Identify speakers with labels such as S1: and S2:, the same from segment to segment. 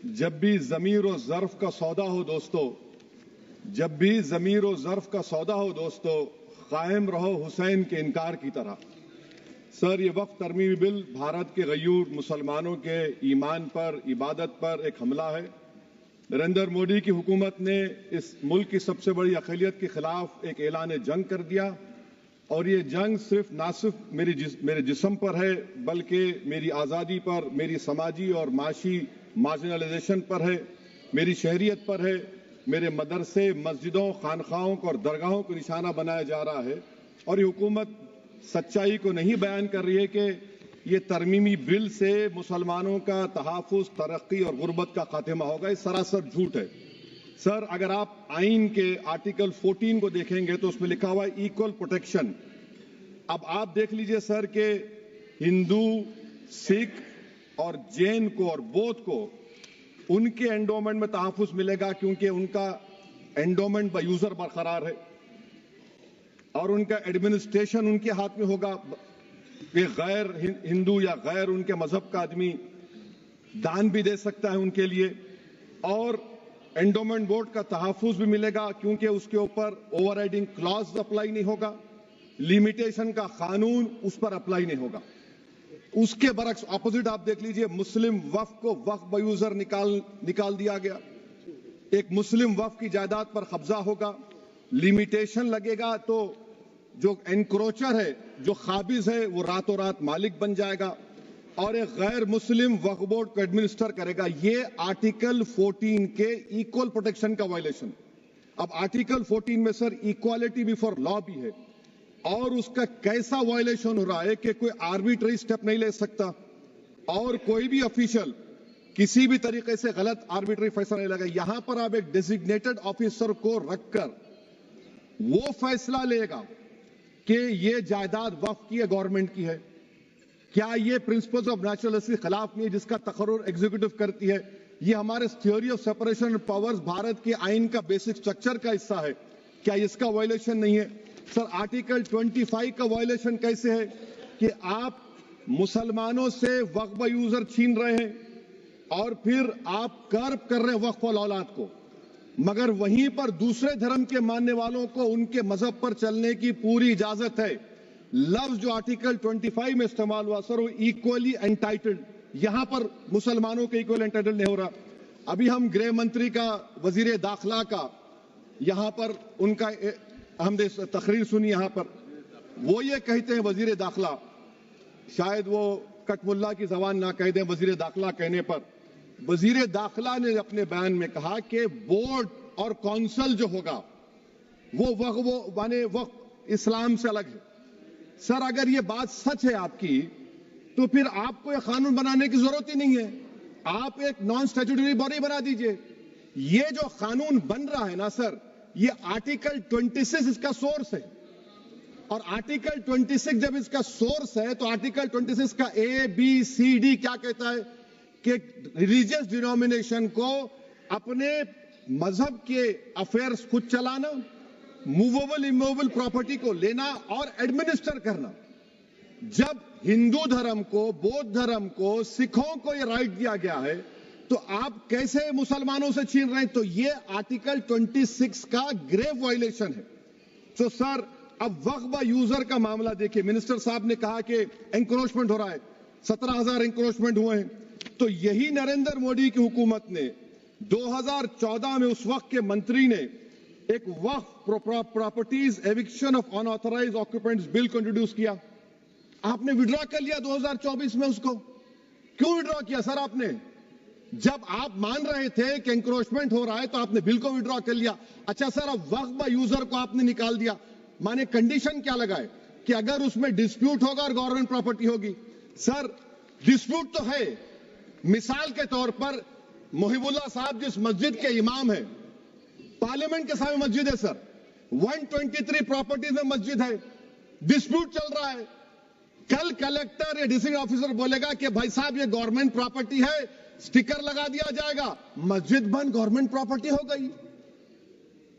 S1: जब भी ज़मीर और ज़र्फ का सौदा हो दोस्तों, जब भी ज़मीर और ज़र्फ का सौदा हो दोस्तों, कायम रहो हुसैन के इनकार की तरह। सर, ये वक्फ तरमीमी बिल भारत के गयूर मुसलमानों के ईमान पर, इबादत पर एक हमला है। नरेंद्र मोदी की हुकूमत ने इस मुल्क की सबसे बड़ी अक़लियत के खिलाफ एक ऐलान जंग कर दिया और ये जंग ना सिर्फ मेरे जिस्म पर है, बल्कि मेरी आज़ादी पर, मेरी समाजी और माशी मार्जिनलाइजेशन पर है, मेरी शहरियत पर है, मेरे मदरसे, मस्जिदों, खानखाहों को और दरगाहों को निशाना बनाया जा रहा है। और ये हुकूमत सच्चाई को नहीं बयान कर रही है कि ये तरमीमी बिल से मुसलमानों का तहफ़्फ़ुज़, तरक्की और गुर्बत का खात्मा होगा। ये सरासर झूठ है। सर, अगर आप आइन के आर्टिकल 14 को देखेंगे तो उसमें लिखा हुआ है इक्वल प्रोटेक्शन। अब आप देख लीजिए सर कि हिंदू, सिख और जैन को और बौद्ध को उनके एंडोमेंट में तहफ़्फ़ुज़ मिलेगा क्योंकि उनका एंडोमेंट बाय यूजर बरकरार है और उनका एडमिनिस्ट्रेशन उनके हाथ में होगा। कि गैर हिंदू या गैर उनके मजहब का आदमी दान भी दे सकता है उनके लिए, और एंडोमेंट बोर्ड का तहफ़्फ़ुज़ भी मिलेगा क्योंकि उसके ऊपर ओवरराइडिंग क्लॉज अप्लाई नहीं होगा, लिमिटेशन का कानून उस पर अप्लाई नहीं होगा। उसके बरक्स ऑपोजिट आप देख लीजिए, मुस्लिम वक्फ को वक्फ बाय यूजर निकाल दिया गया। एक मुस्लिम वक्फ की जायदाद पर कब्जा होगा, लिमिटेशन लगेगा तो जो एनक्रोचर है, जो खाबिज है, वो रातों रात मालिक बन जाएगा और एक गैर मुस्लिम वक्फ बोर्ड को एडमिनिस्टर करेगा। ये आर्टिकल 14 के इक्वल प्रोटेक्शन का वायलेशन। अब आर्टिकल 14 में सर इक्वालिटी बिफोर लॉ भी है और उसका कैसा वायलेशन हो रहा है कि कोई आर्बिट्ररी स्टेप नहीं ले सकता और कोई भी ऑफिशियल किसी भी तरीके से गलत आर्बिट्ररी फैसला नहीं लगा। यहां पर आप एक डेजिग्नेटेड ऑफिसर को रखकर वो फैसला लेगा कि ये जायदाद वक्फ की है, गवर्नमेंट की है। क्या ये प्रिंसिपल्स ऑफ नेचुरलिटी के खिलाफ नहीं है जिसका तकर्रुर एग्जीक्यूटिव करती है? ये हमारे theory of separation of powers Bharat के आइन का बेसिक स्ट्रक्चर का हिस्सा है। क्या इसका वायलेशन नहीं है? सर, आर्टिकल 25 का वायलेशन कैसे है कि आप मुसलमानों से वक्फ बाय यूजर छीन रहे हैं और फिर आप कर्ब कर रहे हैं वक्फ वाल औलाद को, मगर वहीं पर दूसरे धर्म के मानने वालों को उनके मजहब पर चलने की पूरी इजाजत है। लफ्ज जो आर्टिकल 25 में इस्तेमाल हुआ सर, वो इक्वली एंटाइटल्ड, यहां पर मुसलमानों के इक्वल एंटाइटल्ड नहीं हो रहा। अभी हम गृह मंत्री का, वजीर दाखिला का यहां पर उनका हमने तकरीर सुनी, यहां पर वो ये कहते हैं, वजीर दाखिला, शायद वो कटमुल्ला की जबान ना कह दें, वजीर दाखिला कहने पर वजीर दाखिला ने अपने बयान में कहा कि बोर्ड और काउंसिल जो होगा वो माने वक्फ इस्लाम से अलग है। सर, अगर ये बात सच है आपकी तो फिर आपको एक कानून बनाने की जरूरत ही नहीं है, आप एक नॉन स्टैट्यूटरी बॉडी बना दीजिए। ये जो कानून बन रहा है ना सर, ये आर्टिकल 26 इसका सोर्स है और आर्टिकल 26 जब इसका सोर्स है तो आर्टिकल 26 का ABCD क्या कहता है कि रिलीजियस डिनोमिनेशन को अपने मजहब के अफेयर्स खुद चलाना, मूवेबल इमूवेबल प्रॉपर्टी को लेना और एडमिनिस्टर करना। जब हिंदू धर्म को, बौद्ध धर्म को, सिखों को यह राइट दिया गया है तो आप कैसे मुसलमानों से छीन रहे हैं? तो यह आर्टिकल 26 का ग्रेव वायलेशन है। तो सर, अब वक्फ बाय यूजर का मामला देखिए, मिनिस्टर साहब ने कहा कि एंक्रोचमेंट हो रहा है, 17,000 एंक्रोचमेंट हुए हैं। तो यही नरेंद्र मोदी की हुकूमत ने 2014 में उस वक्त के मंत्री ने एक वक्फ properties eviction of unauthorised occupants bill को इंट्रोड्यूस किया। आपने विड्रॉ कर लिया 2024 में उसको। क्यों विड्रॉ किया सर आपने? जब आप मान रहे थे कि एंक्रोचमेंट हो रहा है तो आपने बिल को विड्रॉ कर लिया। अच्छा सर, अब वक्फ बाय यूजर को आपने निकाल दिया, माने कंडीशन क्या लगाए कि अगर उसमें डिस्प्यूट होगा और गवर्नमेंट प्रॉपर्टी होगी। सर, डिस्प्यूट तो है। मिसाल के तौर पर मोहिबुल्लाह साहब जिस मस्जिद के इमाम है, पार्लियामेंट के सामने मस्जिद है सर, 123 प्रॉपर्टीज में मस्जिद है, डिस्प्यूट चल रहा है। कल कलेक्टर या डिस्ट्रिक्ट ऑफिसर बोलेगा कि भाई साहब ये गवर्नमेंट प्रॉपर्टी है, स्टिकर लगा दिया जाएगा, मस्जिद बंद, गवर्नमेंट प्रॉपर्टी हो गई,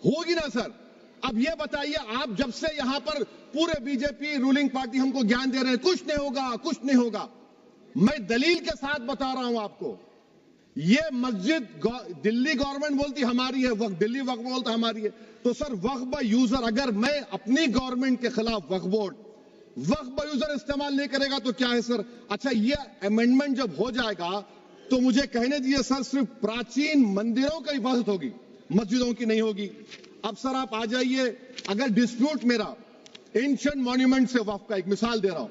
S1: होगी ना सर? अब ये बताइए, आप जब से यहां पर पूरे बीजेपी रूलिंग पार्टी हमको ज्ञान दे रहे हैं कुछ नहीं होगा, कुछ नहीं होगा, मैं दलील के साथ बता रहा हूं आपको ये मस्जिद दिल्ली गवर्नमेंट बोलती हमारी है, वक्फ दिल्ली वक्फ बोलता हमारी है। तो सर वक्फ बाय यूजर, अगर मैं अपनी गवर्नमेंट के खिलाफ वक्फ बोर्ड वक्फ बाय यूजर इस्तेमाल नहीं करेगा तो क्या है सर? अच्छा, ये अमेंडमेंट जब हो जाएगा तो मुझे कहने दीजिए सर, सिर्फ प्राचीन मंदिरों की हिफाजत होगी, मस्जिदों की नहीं होगी। अब सर आप आ जाइए, अगर डिस्प्यूट मेरा एंशिएंट मॉन्यूमेंट से वक्फ का, एक मिसाल दे रहा हूं,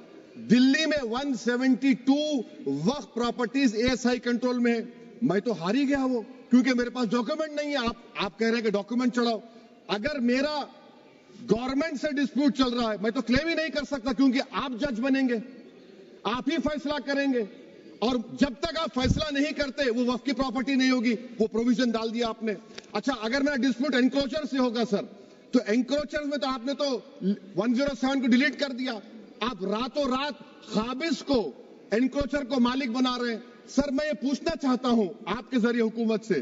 S1: दिल्ली में 172 वक्फ प्रॉपर्टीज एएसआई कंट्रोल में है, मैं तो हार ही गया वो, क्योंकि मेरे पास डॉक्यूमेंट नहीं है। आप कह रहे हैं कि डॉक्यूमेंट चढ़ाओ। अगर मेरा गवर्नमेंट से डिस्प्यूट चल रहा है, मैं तो क्लेम ही नहीं कर सकता, क्योंकि आप जज बनेंगे, आप ही फैसला करेंगे, और जब तक आप फैसला नहीं करते वो वक्फ की प्रॉपर्टी नहीं होगी। वो प्रोविजन डाल दिया आपने। अच्छा, अगर मेरा डिस्प्यूट एनक्रोचर से होगा सर, तो एनक्रोचर में तो आपने तो 107 को डिलीट कर दिया। आप रातों रात खाबिज को, एनक्रोचर को मालिक बना रहे हैं। सर मैं ये पूछना चाहता हूं आपके जरिए हुकूमत से,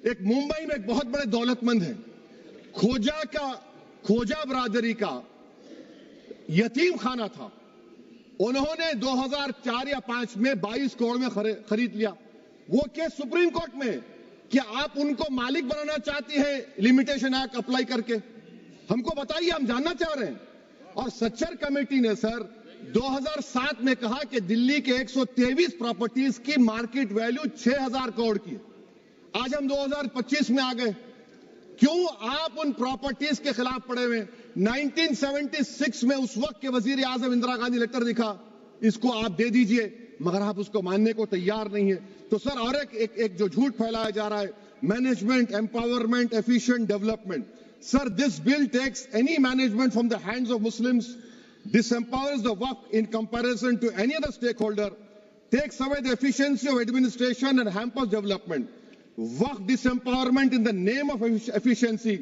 S1: एक मुंबई में एक बहुत बड़े दौलतमंद है, खोजा बरादरी का यतीम खाना था, उन्होंने 2004 या 5 में 22 करोड़ में खरीद लिया। वो केस सुप्रीम कोर्ट में, क्या आप उनको मालिक बनाना चाहती हैं लिमिटेशन एक्ट अप्लाई करके? हमको बताइए, हम जानना चाह रहे हैं। और सच्चर कमेटी ने सर 2007 में कहा कि दिल्ली के 123 प्रॉपर्टीज की मार्केट वैल्यू 6000 करोड़ की। आज हम 2025 में आ गए, क्यों आप उन प्रॉपर्टीज के खिलाफ पड़े हुए? 1976 में उस वक्त के वजीर आजम इंदिरा गांधी लेटर लिखा, इसको आप दे दीजिए, मगर आप उसको मानने को तैयार नहीं है। तो सर और एक जो झूठ फैलाया जा रहा है, management, empowerment, efficient development. Sir this bill takes any management from the hands of Muslims, disempowers the waqf in comparison to any other stakeholder, takes away the efficiency of administration and hampers development. Waqf disempowerment in the name of efficiency,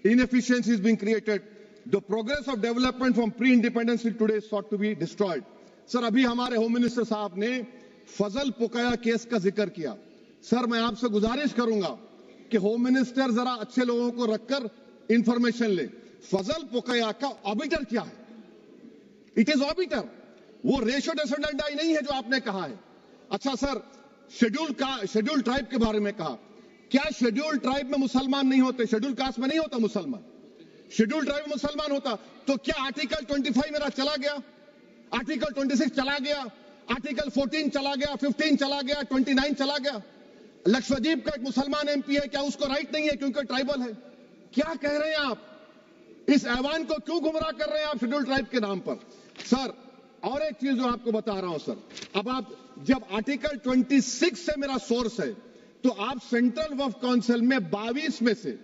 S1: inefficiency is being created. The progress of development from pre-independence till today is sought to be destroyed. Sir अभी हमारे home minister साहब ने फजल पुकाया case का जिक्र किया। Sir मैं आपसे गुजारिश करूंगा कि होम मिनिस्टर जरा अच्छे लोगों को रखकर इंफॉर्मेशन ले। फजल पुकाया का ऑबिटर क्या है? इट इज ऑबिटर, वो रेशो डेसेंडेंटाई नहीं है जो आपने कहा है। अच्छा सर, शेड्यूल ट्राइब के बारे में कहा, क्या शेड्यूल ट्राइब में मुसलमान नहीं होते? शेड्यूल कास्ट में नहीं होता मुसलमान, शेड्यूल ट्राइब में मुसलमान होता। तो क्या आर्टिकल 25 मेरा चला गया, आर्टिकल 26 चला गया, आर्टिकल 14 चला गया, 15 चला गया, 29 चला गया? लक्षद्वीप का एक मुसलमान एमपी है, क्या उसको राइट नहीं है क्योंकि ट्राइबल है? क्या कह रहे हैं आप? इस ऐवान को क्यों गुमराह कर रहे हैं आप शेड्यूल ट्राइब के नाम पर? सर और एक चीज जो आपको बता रहा हूं सर, अब आप जब आर्टिकल 26 से मेरा सोर्स है, तो आप सेंट्रल वक्फ काउंसिल में 22 में से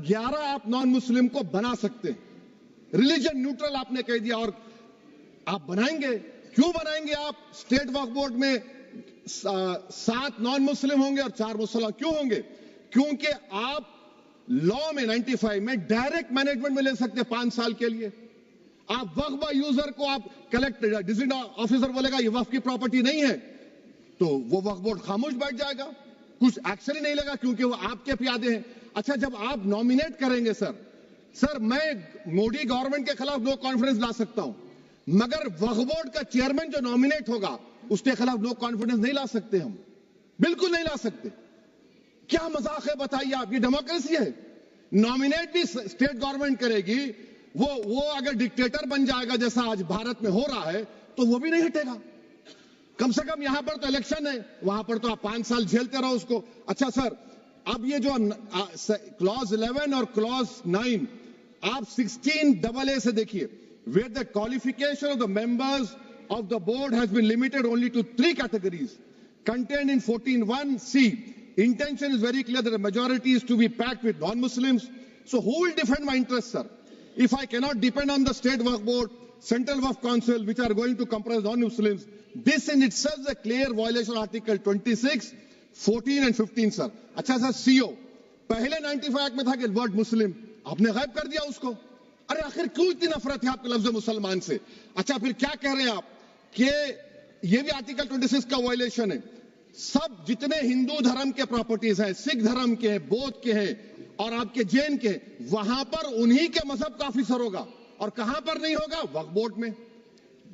S1: 11 आप नॉन मुस्लिम को बना सकते हैं। रिलीजन न्यूट्रल आपने कह दिया, और आप बनाएंगे, क्यों बनाएंगे आप? स्टेट वक्फ बोर्ड में 7 नॉन मुस्लिम होंगे और 4 मुसलमान। क्यों होंगे? क्योंकि आप लॉ में 95 में डायरेक्ट मैनेजमेंट में ले सकते 5 साल के लिए। आप वक्फ बाय यूजर को आप कलेक्ट डिस्ट्रिक्ट ऑफिसर बोलेगा ये वक्फ की प्रॉपर्टी नहीं है, तो वो वक्फ बोर्ड खामोश बैठ जाएगा, कुछ एक्शन ही नहीं लेगा, क्योंकि वो आपके प्यादे हैं। अच्छा, जब आप नॉमिनेट करेंगे सर मैं मोदी गवर्नमेंट के खिलाफ नो कॉन्फिडेंस ला सकता हूं, मगर वक्फ बोर्ड का चेयरमैन जो नॉमिनेट होगा उसके खिलाफ नो कॉन्फिडेंस नहीं ला सकते, हम बिल्कुल नहीं ला सकते। क्या मजाक है बताइए आप? ये डेमोक्रेसी है। नॉमिनेट भी स्टेट गवर्नमेंट करेगी, वो अगर डिक्टेटर बन जाएगा जैसा आज भारत में हो रहा है, तो वो भी नहीं हटेगा। कम से कम यहां पर तो इलेक्शन है, वहां पर तो आप 5 साल झेलते रहो उसको। अच्छा सर, अब ये जो क्लॉज 11 और क्लॉज 9 आप 16AA से देखिए, where the qualification of the members of the board has been limited only to 3 categories contained in 14(1)(c). Intention is very clear that the majority is to be packed with non-Muslims. So who will defend my interests, sir? If I cannot depend on the state waqf board, central waqf council, which are going to comprise non-Muslims, this in itself is a clear violation of Article 26, 14 and 15, sir. अच्छा sir, CO पहले 95 act में था कि word मुस्लिम, आपने गायब कर दिया उसको। अरे आखिर क्यों इतनी नफरत है आपके लफ्ज मुसलमान से? अच्छा फिर क्या कह रहे हैं आप कि ये भी आर्टिकल 26 का वायलेशन है। सब जितने हिंदू धर्म के प्रॉपर्टीज हैं, सिख धर्म के हैं, बौद्ध के हैं और आपके जैन के, वहां पर उन्हीं के मजहब का ऑफिसर होगा। और कहां पर नहीं होगा? वक्फ बोर्ड में।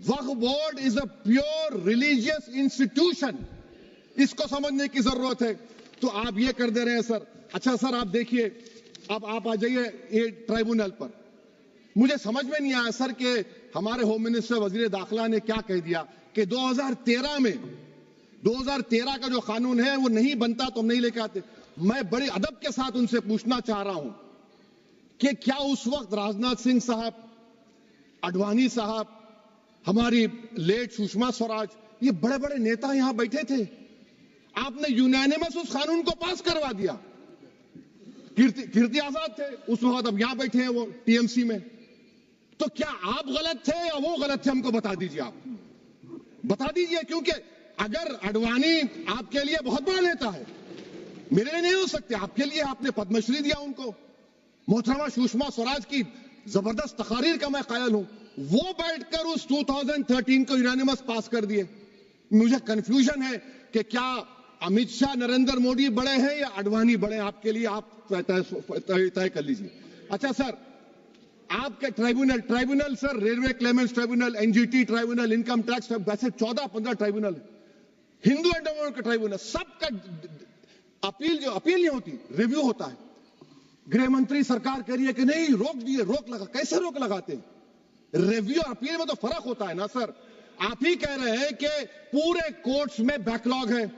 S1: वक्फ board is a pure religious institution. इसको समझने की जरूरत है। तो आप ये कर दे रहे हैं सर। अच्छा सर, आप देखिए, अब आप आ जाइए ये ट्राइब्यूनल पर। मुझे समझ में नहीं आया सर कि हमारे होम मिनिस्टर वजीर दाखिला ने क्या कह दिया कि 2013 का जो कानून है वो नहीं बनता तो हम नहीं लेके आते। मैं बड़े अदब के साथ उनसे पूछना चाह रहा हूं कि क्या उस वक्त राजनाथ सिंह साहब, आडवाणी साहब, हमारी लेट सुषमा स्वराज, ये बड़े बड़े नेता यहां बैठे थे? आपने यूनानिमस उस कानून को पास करवा दिया। कीर्ति आजाद थे उस वक्त, अब यहां बैठे हैं वो टीएमसी में। तो क्या आप गलत थे या वो गलत थे? हमको बता दीजिए, आप बता दीजिए। क्योंकि अगर आडवाणी आपके लिए बहुत बड़ा नेता है, मेरे लिए नहीं हो सकते, आपके लिए आपने पद्मश्री दिया उनको। मोहतरमा सुषमा स्वराज की जबरदस्त तकारीर का मैं कायल हूं। वो बैठकर उस 2013 को यूनानिमस पास कर दिए। मुझे कंफ्यूजन है कि क्या अमित शाह, नरेंद्र मोदी बड़े हैं या आडवाणी बड़े हैं? आपके लिए आप तय कर लीजिए। अच्छा सर, आपके tribunal sir, railway Clements tribunal, NGT tribunal, income tax, वैसे 14-15 ट्राइब्यूनल, हिंदू एंडोमेंट का ट्राइब्यूनल, सबका अपील नहीं होती, रिव्यू होता है। गृह मंत्री सरकार कह रही है कि नहीं, रोक दिए, रोक लगा। कैसे रोक लगाते हैं? रिव्यू और अपील में तो फर्क होता है ना सर। आप ही कह रहे हैं कि पूरे कोर्ट्स में बैकलॉग है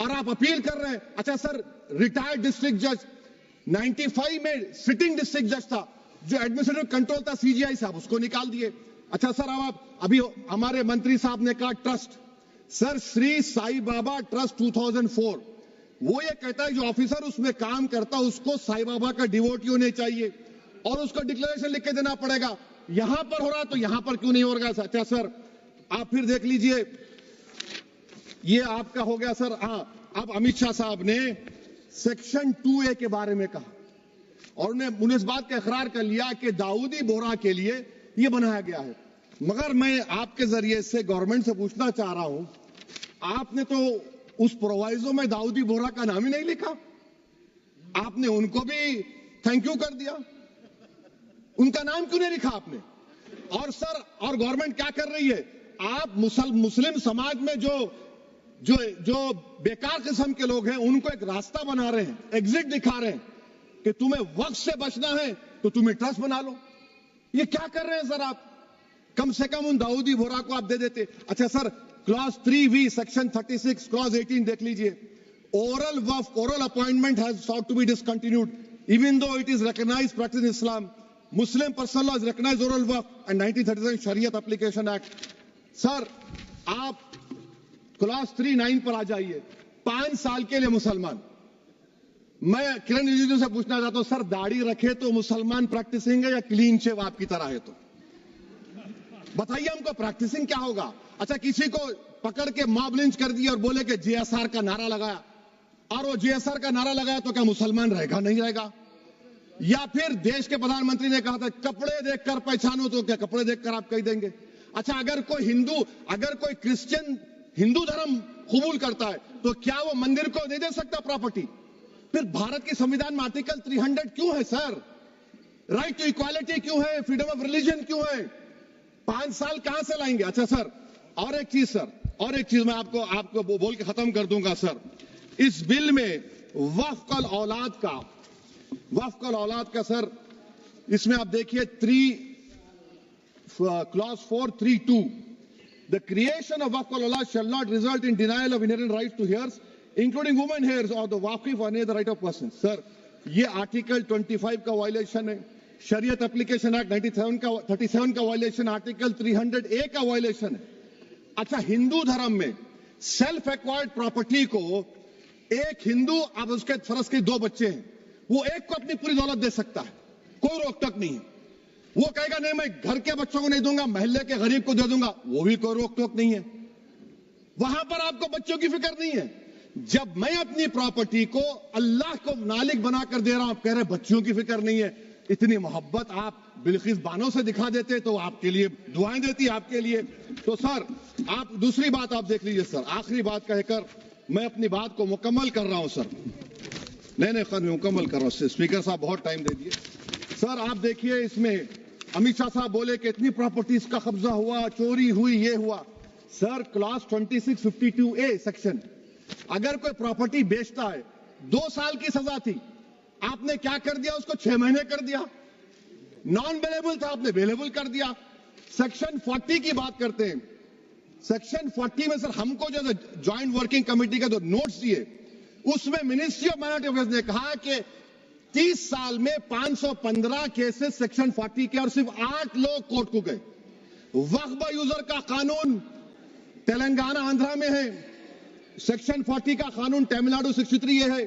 S1: और आप अपील कर रहे हैं। अच्छा सर, रिटायर्ड डिस्ट्रिक्ट जज 95 में सिटिंग डिस्ट्रिक्ट जज था, जो एडमिनिस्ट्रेटिव कंट्रोल था सीजीआई साहब, उसको निकाल दिए। अच्छा सर, अब आप अभी हमारे मंत्री साहब ने कहा trust, sir Shri Sai Baba trust 2004, वो ये कहता है जो ऑफिसर उसमें काम करता है उसको साई बाबा का डिवोटी होने चाहिए और उसको डिक्लेरेशन लिख के देना पड़ेगा। यहां पर हो रहा तो यहां पर क्यों नहीं हो रहा? अच्छा सर, आप फिर देख लीजिए, ये आपका हो गया सर। अब अमित शाह साहब ने सेक्शन 2A के बारे में कहा और उन्होंने इस बात का इकरार कर लिया कि दाऊदी बोहरा के लिए यह बनाया गया है। मगर मैं आपके जरिए से गवर्नमेंट से पूछना चाह रहा हूं, आपने तो उस प्रोवाइजो में दाऊदी बोहरा का नाम ही नहीं लिखा। आपने उनको भी थैंक यू कर दिया, उनका नाम क्यों नहीं लिखा आपने? और सर, और गवर्नमेंट क्या कर रही है? आप मुस्लिम समाज में जो बेकार किस्म के लोग हैं उनको एक रास्ता बना रहे हैं, एग्जिट दिखा रहे हैं कि तुम्हें वक्त से बचना है तो तुम्हें ट्रस्ट बना लो। ये क्या कर रहे हैं सर आप? कम से कम उन दाऊदी बोहरा को आप दे देते। अच्छा sir, clause 3V section 36 clause 18 देख लीजिए। ओरल वफ, oral appointment has sought to be discontinued even though it is recognized practice in Islam. Muslim personal law is recognized oral waqf and 1937 Shariat Application Act. Sir, आप clause 3(9) पर आ जाइए। 5 साल के लिए मुसलमान। मैं किरण रिजिजू से पूछना चाहता हूं, सर दाढ़ी रखे तो मुसलमान प्रैक्टिसिंग है या क्लीन शेव आपकी तरह है? तो बताइए हमको, प्रैक्टिसिंग क्या होगा? अच्छा, किसी को पकड़ के मॉब लिंच कर दिया और बोले कि JSR का नारा लगाया, और वो JSR का नारा लगाया तो क्या मुसलमान रहेगा? नहीं रहेगा। या फिर देश के प्रधानमंत्री ने कहा था कपड़े देखकर पहचानो, तो क्या कपड़े देखकर आप कह देंगे? अच्छा, अगर कोई क्रिश्चियन हिंदू धर्म कबूल करता है तो क्या वो मंदिर को दे सकता प्रॉपर्टी? फिर भारत के संविधान में आर्टिकल 300 क्यों है सर? राइट टू इक्वालिटी क्यों है? फ्रीडम ऑफ रिलीजन क्यों है? 5 साल कहां से लाएंगे? अच्छा सर, और एक चीज सर, और एक चीज मैं आपको बोल के खत्म कर दूंगा सर। इस बिल में वक्फ औलाद का सर, इसमें आप देखिए clause 4(3)(2), the creation of waqf al-awlad shall not result in denial of inherent rights to heirs, including women heirs or the waqif or any other right of person. Sir, ये article 25 का violation है, शरीयत application act 37 का violation, article 300A का violation है। अच्छा, हिंदू धर्म में सेल्फ एक्वायर्ड प्रॉपर्टी को एक हिंदू, अब उसके फर्ज के 2 बच्चे हैं, वो एक को अपनी पूरी दौलत दे सकता है, कोई रोक टोक नहीं है। वो कहेगा नहीं मैं घर के बच्चों को नहीं दूंगा, मोहल्ले के गरीब को दे दूंगा, वो भी कोई रोक टोक नहीं है। वहां पर आपको बच्चों की फिक्र नहीं है। जब मैं अपनी प्रॉपर्टी को अल्लाह को मालिक बनाकर दे रहा हूं, आप कह रहे बच्चियों की फिक्र नहीं है। इतनी मोहब्बत आप बिल्किस बानो से दिखा देते तो आपके लिए दुआएं देती आपके लिए। तो सर, आप दूसरी बात आप देख लीजिए सर, आखिरी बात कहकर मैं अपनी बात को मुकम्मल कर रहा हूं सर। नहीं खैर, मैं मुकम्मल कर रहा हूं। स्पीकर साहब बहुत टाइम दे दिए। सर आप देखिए, इसमें अमित शाह साहब बोले कि इतनी प्रॉपर्टीज का कब्जा हुआ, चोरी हुई, ये हुआ। सर क्लॉज 2652A सेक्शन
S2: अगर कोई प्रॉपर्टी बेचता है 2 साल की सजा थी, आपने क्या कर दिया, उसको 6 महीने कर दिया। नॉन बेलेबल था, आपने बेलेबल कर दिया। सेक्शन 40 की बात करते हैं। सेक्शन 40 में सर हमको जो ज्वाइंट वर्किंग कमेटी का जो नोट्स दिए, उसमें मिनिस्ट्री ऑफ माइनॉरिटी अफेयर्स ने कहा कि 30 साल में 515 केसेस सेक्शन 40 के और सिर्फ 8 लोग कोर्ट को गए। वक्फ यूजर का कानून तेलंगाना आंध्रा में है, सेक्शन 40 का कानून तमिलनाडु 63 है,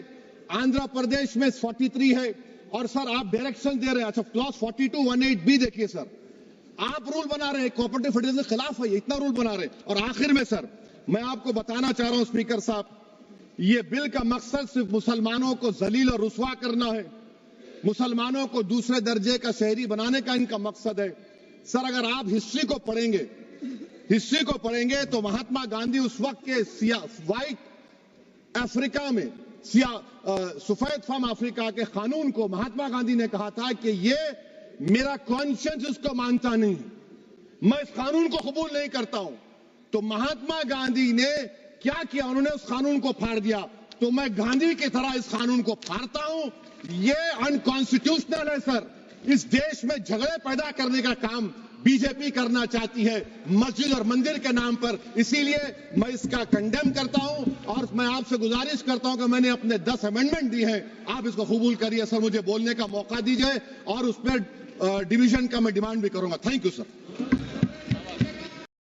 S2: आंध्र प्रदेश में 43 है। और सर आप डायरेक्शन दे रहे हैं, अच्छा क्लॉज 4218B देखिए सर, आप रूल बना रहे हैं, कोऑपरेटिव फेडरलिज्म के खिलाफ है, इतना रूल बना रहे हैं। और आखिर में सर मैं आपको बताना चाह रहा हूं स्पीकर साहब, ये बिल का मकसद सिर्फ मुसलमानों को जलील और रुस्वा करना है, मुसलमानों को दूसरे दर्जे का शहरी बनाने का इनका मकसद है। सर अगर आप हिस्ट्री को पढ़ेंगे तो महात्मा गांधी उस वक्त के व्हाइट अफ्रीका में सफेद फम अफ्रीका के कानून को महात्मा गांधी ने कहा था कि ये मेरा कॉन्शियंस इसको मानता नहीं, मैं इस कानून को कबूल नहीं करता हूं। तो महात्मा गांधी ने क्या किया, उन्होंने उस कानून को फाड़ दिया। तो मैं गांधी की तरह इस कानून को फाड़ता हूं। ये अनकॉन्स्टिट्यूशनल है सर। इस देश में झगड़े पैदा करने का काम बीजेपी करना चाहती है मस्जिद और मंदिर के नाम पर, इसीलिए मैं इसका कंडेम करता हूं। और मैं आपसे गुजारिश करता हूं कि मैंने अपने 10 अमेंडमेंट दी हैं, आप इसको कबूल करिए सर, मुझे बोलने का मौका दीजिए और उस पर डिवीजन का मैं डिमांड भी करूंगा। Thank you sir.